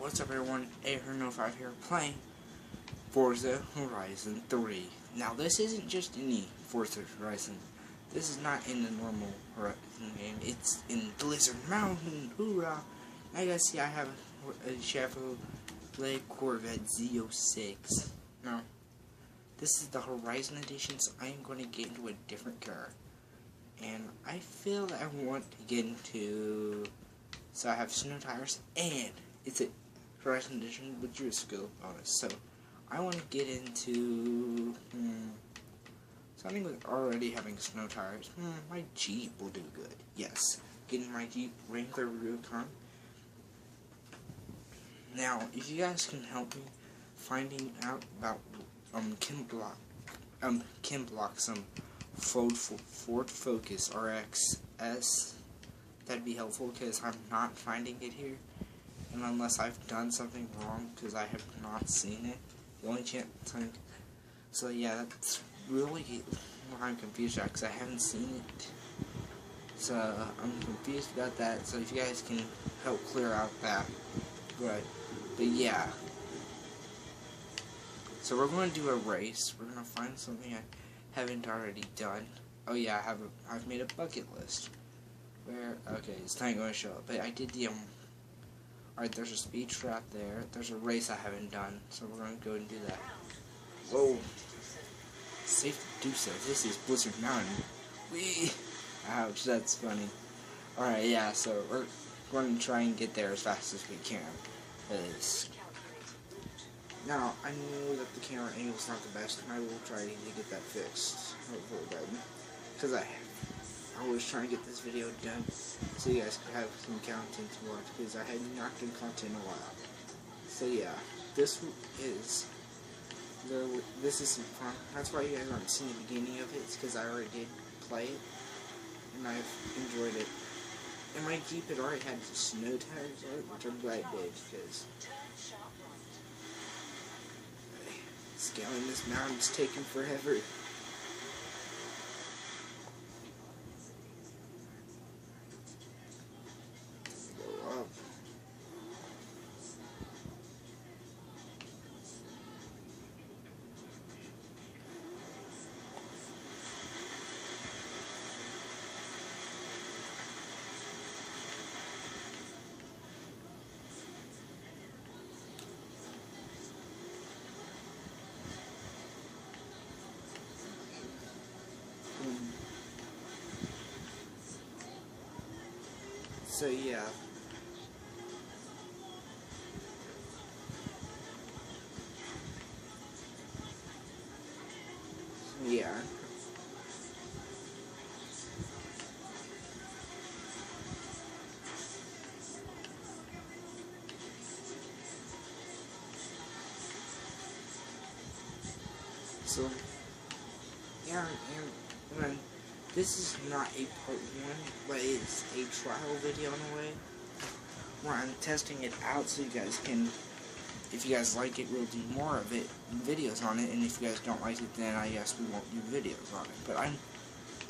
What's up everyone, A105 here playing Forza Horizon 3. Now this isn't just any Forza Horizon. This is not in the normal Horizon game. It's in Blizzard Mountain, hoorah! Now you guys see I have a Chevrolet Corvette Z06. Now, this is the Horizon Edition, so I am going to get into a different car. And I feel that I want to get into... So I have snow tires, and it's a Horizon Edition with your skill bonus. So I want to get into something with already having snow tires. My Jeep will do good. Yes, getting my Jeep Wrangler Rubicon. Now, if you guys can help me finding out about Kim Block some Ford Focus RX S. That'd be helpful because I'm not finding it here, and unless I've done something wrong because I have not seen it, the only chance I'm... So yeah, that's really what I'm confused about because I haven't seen it. So I'm confused about that. So if you guys can help clear out that, right? But yeah. So we're going to do a race. We're going to find something I haven't already done. Oh yeah, I've made a bucket list. Where, okay, it's not going to show up, but I did the, alright, there's a speed trap there, there's a race I haven't done, so we're going to go and do that. Whoa, safe to do so, this is Blizzard Mountain. Whee! Ouch, that's funny. Alright, yeah, so we're going to try and get there as fast as we can, because, now, I know that the camera angle's not the best, and I will try to get that fixed, hopefully, because I was trying to get this video done so you guys could have some content to watch, because I had not done content in a while. So yeah, this is some fun. That's why you guys aren't seeing the beginning of it. It's because I already did play it and I've enjoyed it. And my Jeep had already had snow tires on it, which I'm glad it did, because scaling this mountain is taking forever. So yeah. Yeah. So yeah, and this is not a part 1, but it's a trial video in a way, where I'm testing it out so you guys can, if you guys like it, we'll do more of it, videos on it, and if you guys don't like it, then I guess we won't do videos on it. But I'm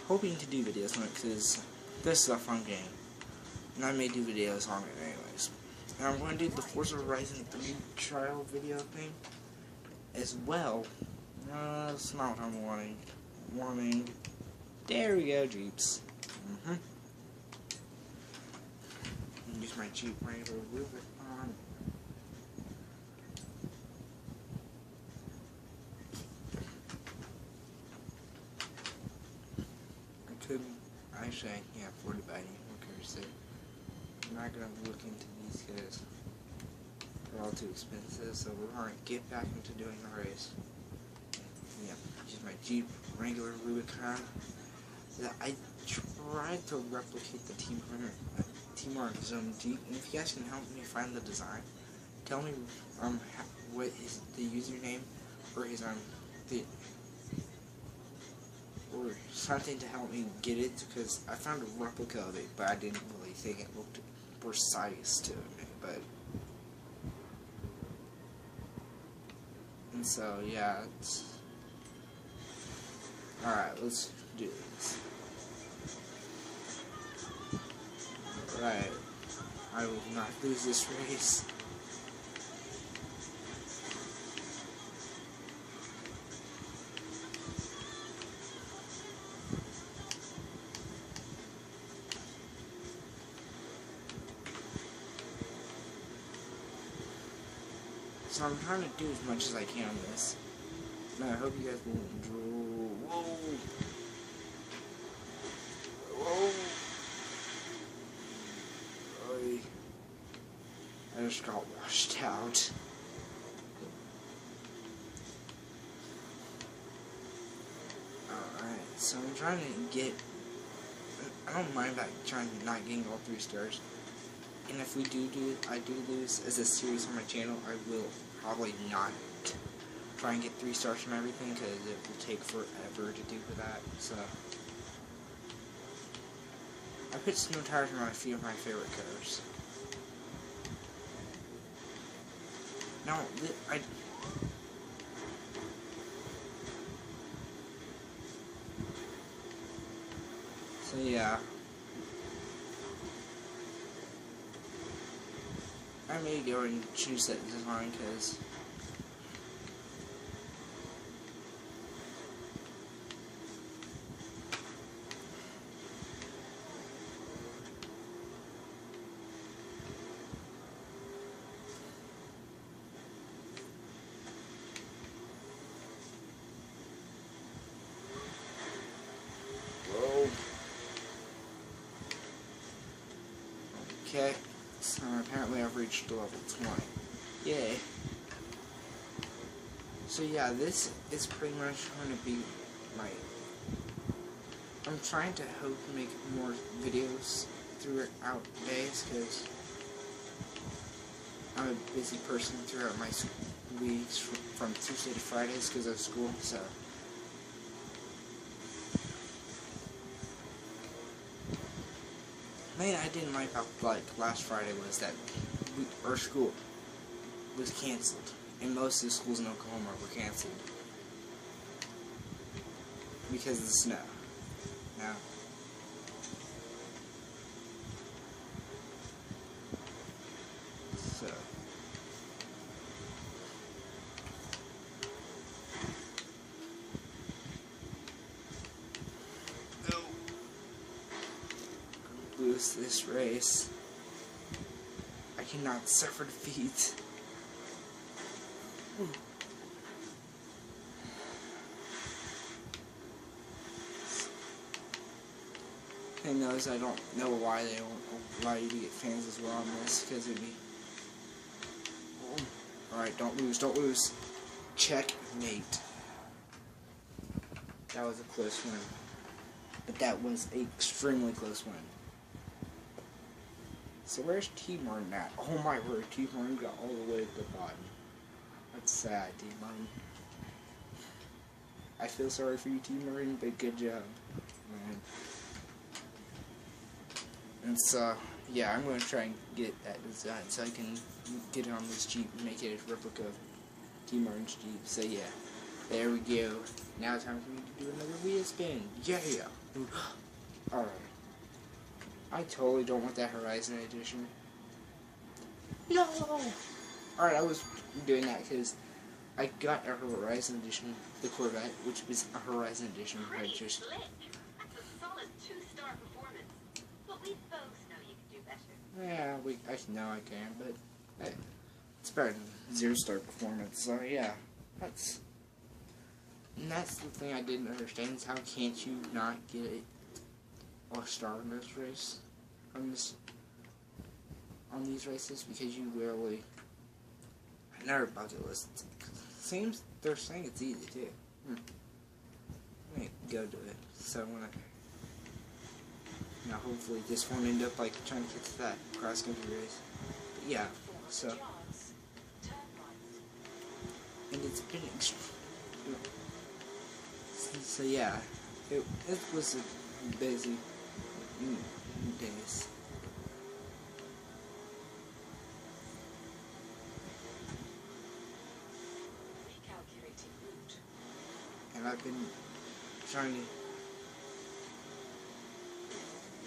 hoping to do videos on it because this is a fun game, and I may do videos on it anyways. And I'm going to do the Forza Horizon 3 trial video thing as well. That's not what I'm wanting. There we go, Jeeps. Use my Jeep Wrangler Rubicon. Actually, I can't afford to buy any more cars, so I'm not going to look into these guys. They're all too expensive, so we're going to get back into doing the race. Yeah, use my Jeep Wrangler Rubicon. I tried to replicate the Team Zone Jeep, and if you guys can help me find the design, tell me what is the username or his or something to help me get it, because I found a replica of it, but I didn't really think it looked precise to me. But and so yeah, it's alright. Let's do this. Alright, I will not lose this race. So I'm trying to do as much as I can on this. And I hope you guys will enjoy. Whoa! Whoa! Oy. I just got washed out. Alright, so I'm trying to get... I don't mind about trying to not getting all 3 stars. And if we do I do lose as a series on my channel, I will probably not try and get 3 stars from everything, because it will take forever to do that. So I put snow tires on a few of my favorite cars. Now, so yeah, I may go and choose that design, because okay, so apparently I've reached level 20. Yay. So yeah, this is pretty much going to be my... I'm trying to hope to make more videos throughout days, because I'm a busy person throughout my weeks from Tuesday to Fridays because of school, so... The thing I didn't like about last Friday was that our school was canceled, and most of the schools in Oklahoma were canceled because of the snow. Now, so lose this race. I cannot suffer defeat. Thing knows I don't know why they won't allow you to get fans as well on this, because it'd be... Alright, don't lose, don't lose. Checkmate. That was a close one. But that was an extremely close one. So where's T Martin at? Oh my word, T Martin got all the way to the bottom. That's sad, T Martin. I feel sorry for you, T Martin, but good job, man. And so, yeah, I'm going to try and get that design so I can get it on this Jeep and make it a replica of T Martin's Jeep. So yeah, there we go. Now it's time for me to do another wheel spin. Yeah! Alright. I totally don't want that Horizon Edition. No! Alright, I was doing that because I got a Horizon Edition, the Corvette, which was a Horizon Edition. I just... That's a solid 2-star performance. But we both know you can do better. Yeah, I know I can, but hey, it's better than 0-star performance. So yeah, that's the thing I didn't understand, is how can't you not get a star in this race, on these races, because you literally another bucket list. Seems they're saying it's easy too. Let me go do it. So when now hopefully this won't end up like trying to get to that cross country race. But yeah, so and it's been so yeah, it was a busy days. And I've been trying to...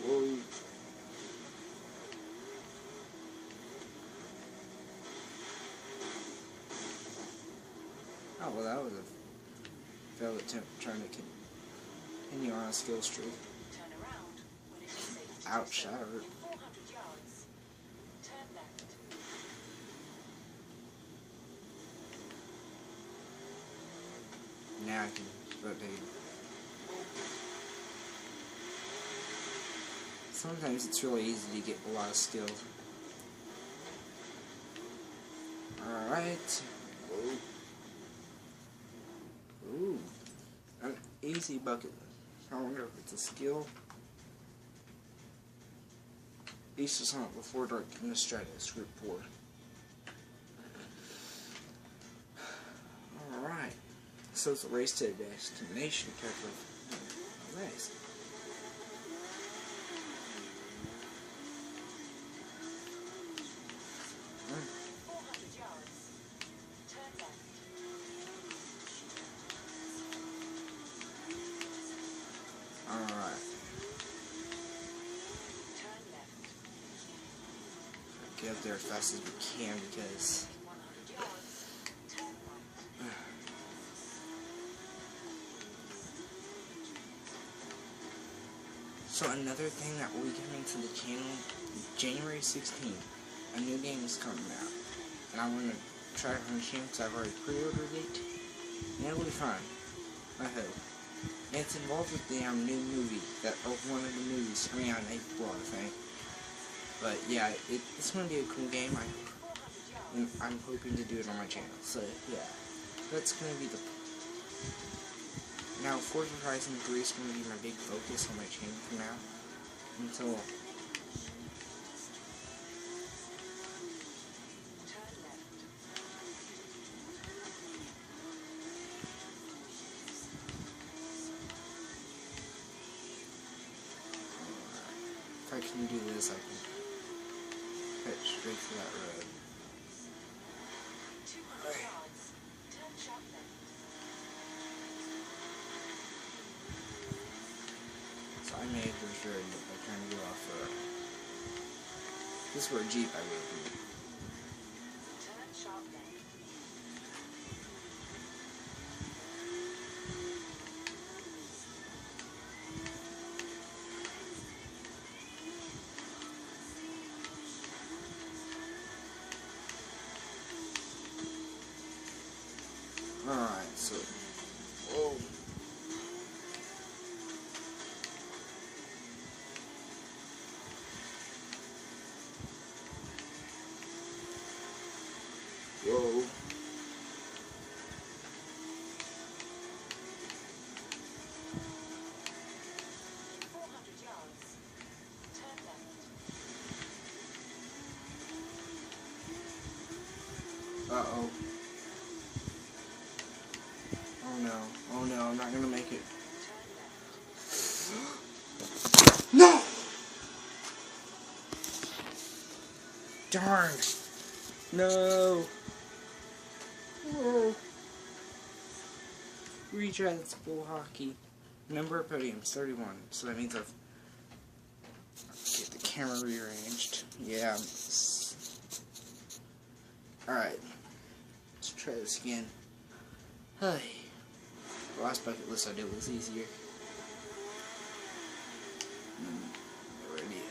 Whoa. Oh, well, that was a failed attempt trying to continue on a skill streak. Outshattered. I can rotate. Sometimes it's really easy to get a lot of skills. Alright. Ooh. An easy bucket. I wonder if it's a skill. East is hunt before dark in the Stratus, Group 4. Alright. So it's a race to a destination type of. Nice. Alright. Get up there as fast as we can because. So another thing that will be coming to the channel, January 16th, a new game is coming out. And I'm going to try it on the channel because I've already pre-ordered it. And it'll be fun. I hope. And it's involved with the new movie, one of the movies coming out in April, I think. But yeah, it's going to be a cool game. I'm hoping to do it on my channel. So yeah, that's going to be the... Now, Forza Horizon 3 is going to be my big focus on my channel from now until. If I can do this, I can head straight to that road. So I made this road by trying to go off road. This is where a Jeep I would be. Alright, so. Whoa. Whoa. Uh-oh. Oh no. Oh no, I'm not gonna make it. No! Darn! No! Oh. Retry this bull hockey. Number of podiums, 31. So that means I've get the camera rearranged. Yeah. Alright. Let's try this again. Hey. The last bucket list I did was easier. Already.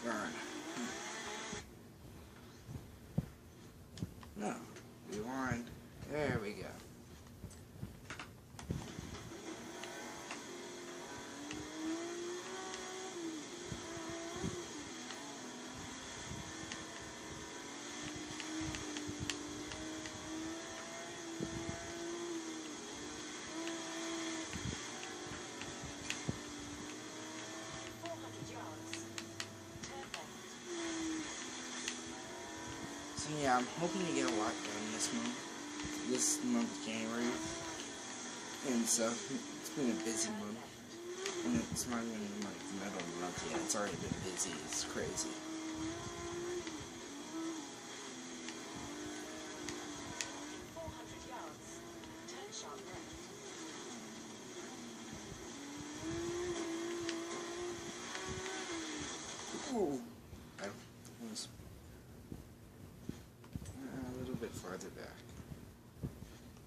Darn. No. Rewind. There we go. So yeah, I'm hoping to get a lot done this month of January, and so it's been a busy month, and it's not even like the middle of the month yet, it's already been busy, it's crazy.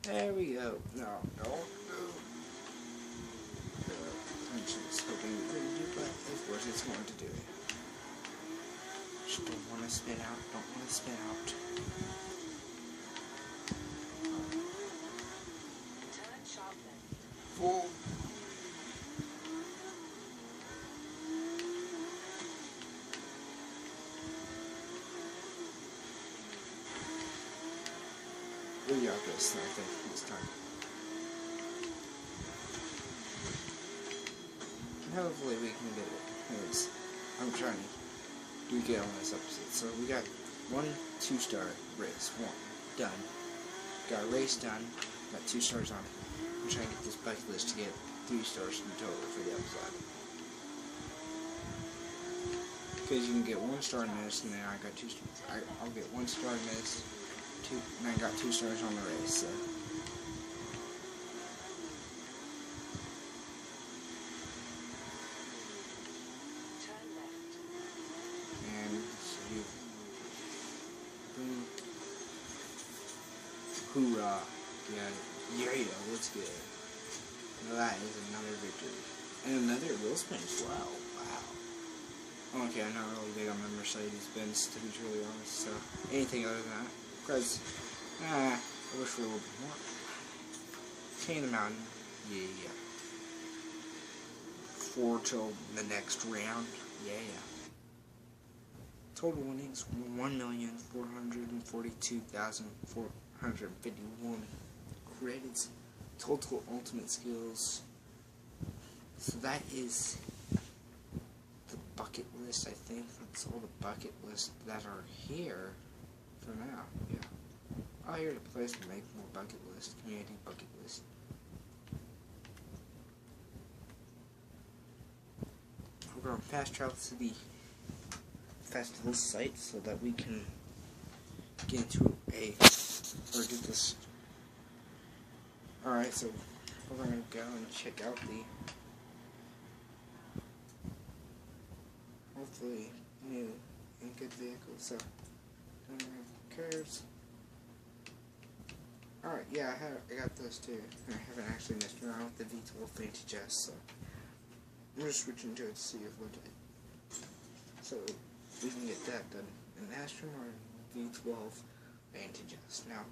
There we go. No, don't move. I'm just hoping it wouldn't do, but of course it's going to do it. Just don't want to spin out. Don't want to spin out. Turn sharp left. Full. We got this, I think, this time. Hopefully we can get it. Anyways, I'm trying to get on this episode. So we got 1 2-star race. 1. Done. Got a race done. Got 2 stars on it. I'm trying to get this bucket list to get 3 stars in total for the episode. Because you can get 1 star in this, and then I got 2 stars. I'll get 1 star in this. 2, and I got 2 stars on the race. So. Turn left. And so you, boom, hoorah, yeah, let's get it. Now that is another victory. And another wheel spin as well, wow. Okay, I'm not really big on the Mercedes-Benz, to be truly honest, so anything other than that, because, I wish for a little bit more. King of the Mountain, yeah. 4 till the next round, yeah. Total winnings, 1,442,451 credits. Total ultimate skills. So that is the bucket list, I think. That's all the bucket lists that are here for now, yeah. Oh, here's a place to make more bucket list, community bucket list. We're going to fast travel to the festival site so that we can get into or get this. Alright, so we're going to go and check out the hopefully new and good vehicle. So, curves. Alright, yeah, I got those too. I haven't actually messed around with the V12 Vantage S, so I'm just switching to it to see if what it. So we can get that done. An Aston Martin V12 Vantage S. Now,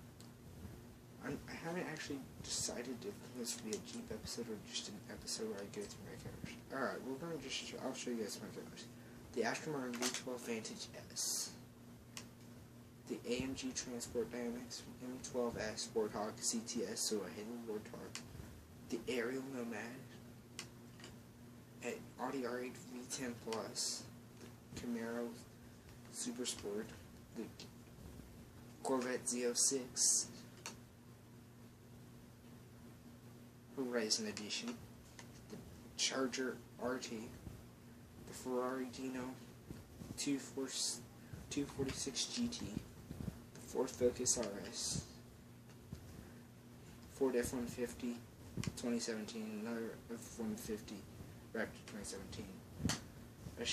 I haven't actually decided if this will be a Jeep episode or just an episode where I go through my cars. Alright, we're going to I'll show you guys my cars. The Aston Martin V12 Vantage S. The AMG Transport Dynamics M12S Warthog CTS, so a hidden Warthog. The Aerial Nomad. Audi R8 V10 Plus. The Camaro Super Sport. The Corvette Z06. Horizon Edition, the Charger RT, the Ferrari Dino 246 GT, the Ford Focus RS, Ford F-150 2017, another F-150 Raptor 2017, a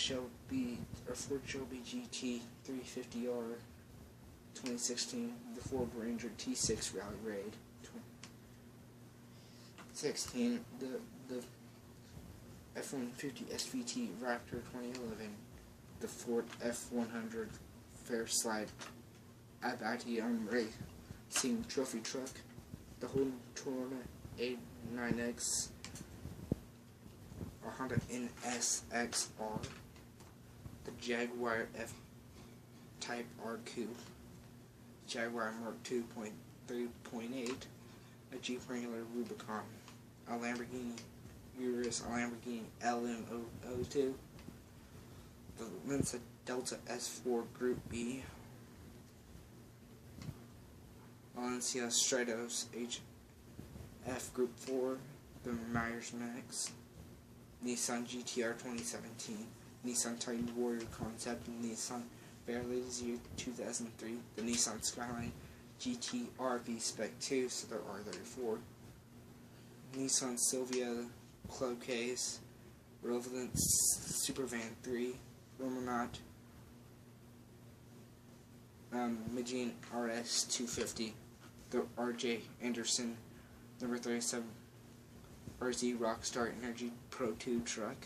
Ford Shelby GT 350R 2016, the Ford Ranger T6 Rally Raid 16, the F-150 SVT Raptor 2011, the Ford F-100 Fairslide Abarth Racing Trophy Truck, the Holden Toyota A9X, a Honda NSXR, the Jaguar F-Type R Coupe, Jaguar Mark II 3.8, a Jeep Wrangler Rubicon, a Lamborghini Urus, a Lamborghini LM02, the Lancia Delta S4 Group B, Lancia Stratos HF Group 4, the Myers Max, Nissan GTR 2017, Nissan Titan Warrior Concept, Nissan Fairlazy 2003, the Nissan Skyline GT-R V-Spec 2, so there are 34. Nissan Silvia Club Case, Relevant Supervan 3, Romanot, Magine RS 250, the RJ Anderson number 37 RZ Rockstar Energy Pro 2 truck,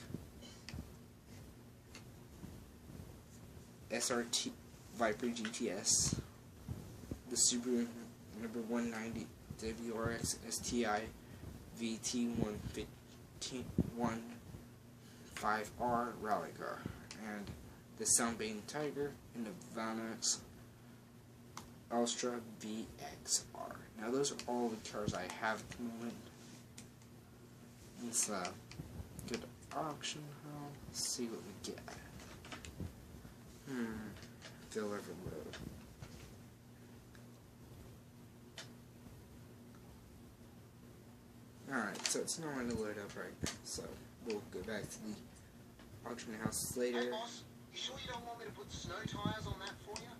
SRT Viper GTS, the Subaru number 190 WRX STI VT115R rally car, and the Sunbeam Tiger and the Vanax Ultra VXR. Now those are all the cars I have at the moment. It's a good auction house. Let's see what we get. They'll ever load. Alright, so it's not going to load up right now, so we'll go back to the auction house later. Hey boss, you sure you don't want me to put snow tires on that for you?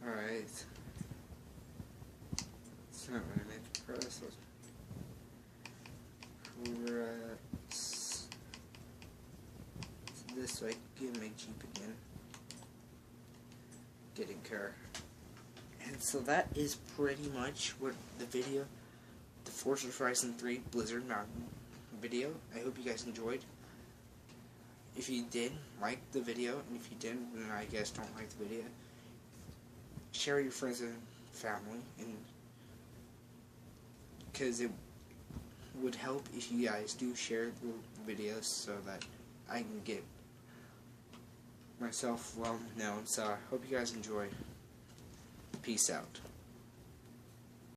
Alright. It's not going to make the press. Press. This way, get my Jeep again. Getting car. And so that is pretty much what the video, the Forza Horizon 3 Blizzard Mountain video. I hope you guys enjoyed. If you did, like the video, and if you didn't, then I guess don't like the video. Share with your friends and family, and because it would help if you guys do share the videos so that I can get myself well known. So I hope you guys enjoy. Peace out.